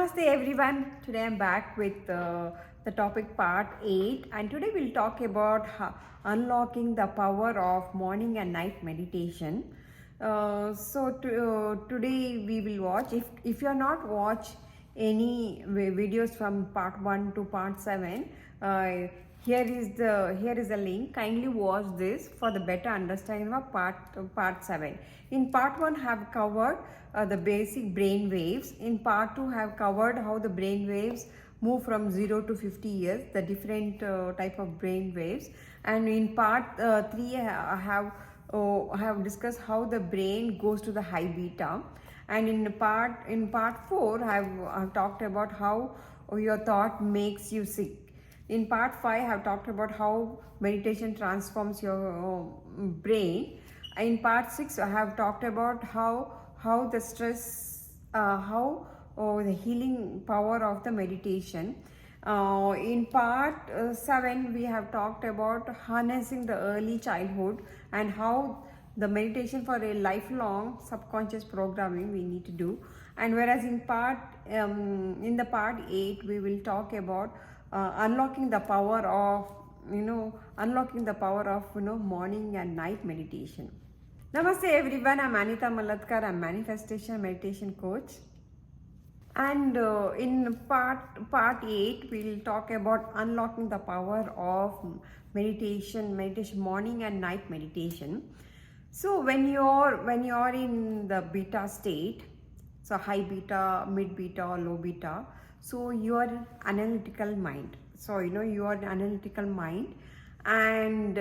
Namaste everyone. Today I'm back with the topic part 8, and today we'll talk about unlocking the power of morning and night meditation. Today we will watch, if you are not watch any videos from part 1 to part 7, uh, here is the link. Kindly watch this for the better understanding of part 7. In part 1 have covered the basic brain waves. In part 2 have covered how the brain waves move from 0 to 50 years, the different type of brain waves. And in part 3 I have discussed how the brain goes to the high beta. And in part 4 I've talked about how your thought makes you sick. In part 5 I have talked about how meditation transforms your brain. In part 6 I have talked about how the stress, how the healing power of the meditation. In part 7 we have talked about harnessing the early childhood and how the meditation for a lifelong subconscious programming we need to do. And whereas in the part 8 we will talk about unlocking the power of morning and night meditation. Namaste everyone, I'm Anitha, I'm manifestation meditation coach. And in part 8 we'll talk about unlocking the power of meditation morning and night meditation. So when you're in the beta state, so high beta, mid beta or low beta, so your analytical mind, your analytical mind. And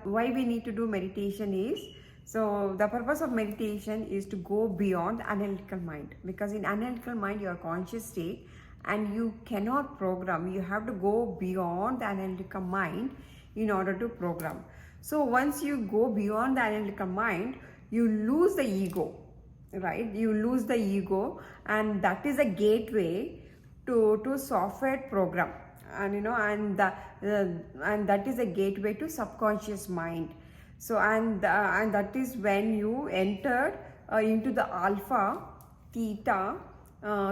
why we need to do meditation is, so the purpose of meditation is to go beyond the analytical mind, because in analytical mind you are conscious state and you cannot program. You have to go beyond the analytical mind in order to program. So once you go beyond the analytical mind, you lose the ego, right? You lose the ego, and that is a gateway to software program. And that is a gateway to subconscious mind. So and that is when you entered into the alpha theta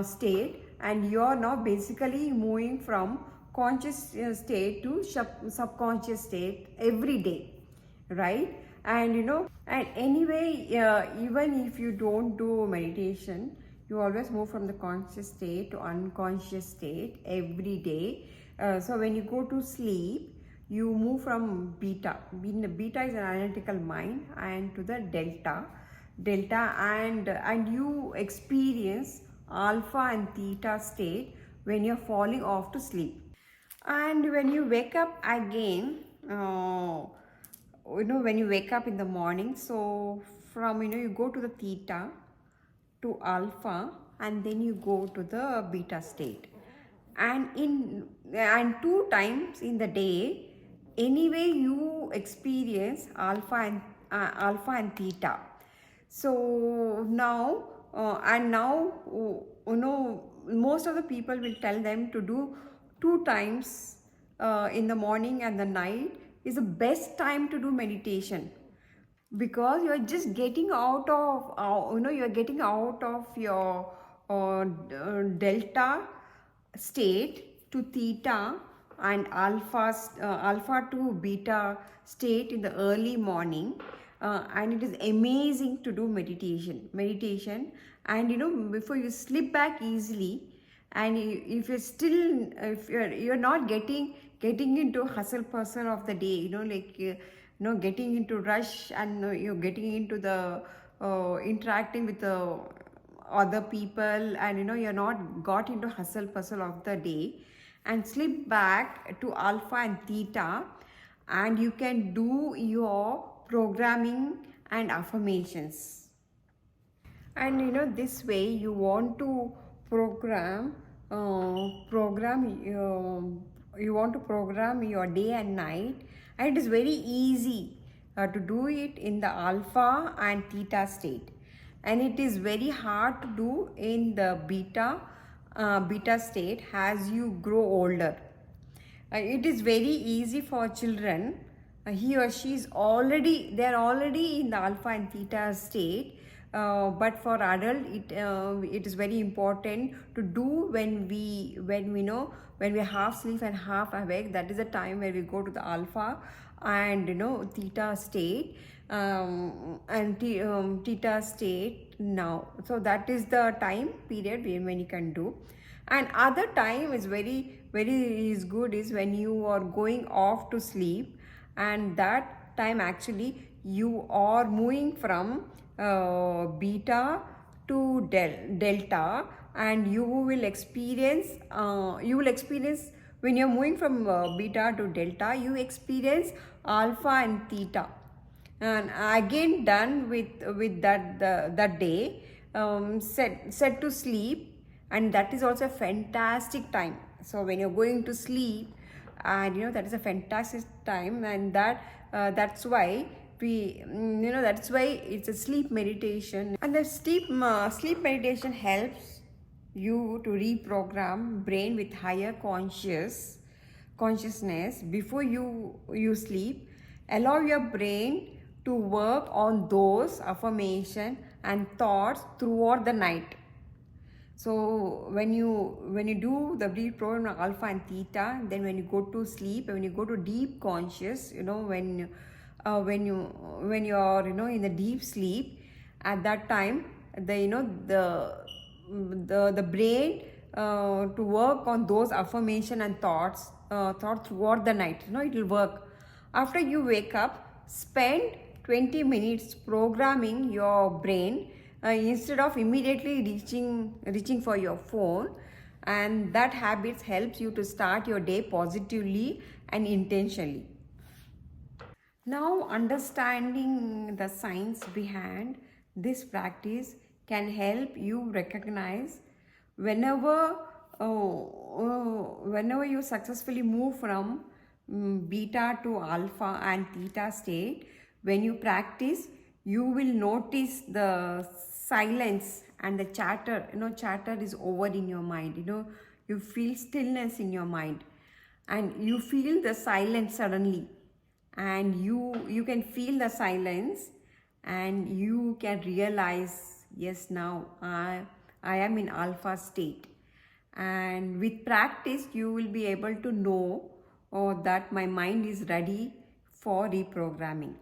state, and you are now basically moving from conscious state to subconscious state every day, right? And anyway, even if you don't do meditation, you always move from the conscious state to unconscious state every day. So when you go to sleep, you move from beta. Beta is an analytical mind, and to the delta, and you experience alpha and theta state when you're falling off to sleep. And when you wake up again, when you wake up in the morning, so from you go to the theta to alpha, and then you go to the beta state. And 2 times in the day, anyway you experience alpha and theta. So now most of the people will tell them to do 2 times in the morning and the night is the best time to do meditation, because you're just getting out of your delta state to theta and alpha to beta state in the early morning. And it is amazing to do meditation. And before you slip back easily, and if you're not getting into hustle bustle of the day, getting into rush, and you're getting into the interacting with the other people, and you're not got into hustle bustle of the day, and slip back to alpha and theta, and you can do your programming and affirmations. And this way you want to program your day and night, and it is very easy to do it in the alpha and theta state, and it is very hard to do in the beta state as you grow older. It is very easy for children. He or she is already in the alpha and theta state but for adult it is very important to do when we know when we're half asleep and half awake. That is the time where we go to the alpha and theta state, theta state now. So that is the time period when you can do. And other time is very is good is when you are going off to sleep, and that time actually you are moving from beta to delta, and you will experience when you're moving from beta to delta, you experience alpha and theta. And again done with that day, set to sleep, and that is also a fantastic time. So when you're going to sleep, and that is a fantastic time, and that's why that's why it's a sleep meditation. And the sleep meditation helps you to reprogram brain with higher consciousness before you sleep. Allow your brain to work on those affirmation and thoughts throughout the night. So when you do the brief program of alpha and theta, then when you go to sleep, when you go to deep conscious, when you are in the deep sleep, at that time the brain to work on those affirmation and thoughts throughout the night. It will work. After you wake up, spend 20 minutes programming your brain instead of immediately reaching for your phone, and that habit helps you to start your day positively and intentionally. Now, understanding the science behind this practice can help you recognize whenever whenever you successfully move from beta to alpha and theta state. When you practice, you will notice the silence and the chatter. Chatter is over in your mind. You feel stillness in your mind, and you feel the silence suddenly, and you can feel the silence, and you can realize, yes, now I am in alpha state. And with practice you will be able to know that my mind is ready for reprogramming.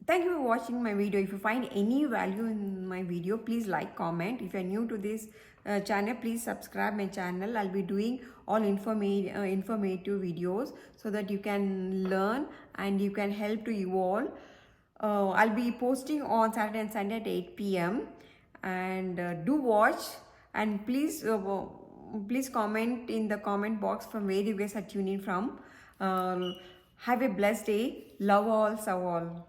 Thank you for watching my video. If you find any value in my video, please like, comment. If you are new to this channel, please subscribe my channel. I'll be doing all informative videos so that you can learn and you can help to evolve. I'll be posting on Saturday and Sunday at 8 p.m. and do watch, and please comment in the comment box from where you guys are tuning from. Have a blessed day. Love all, serve all.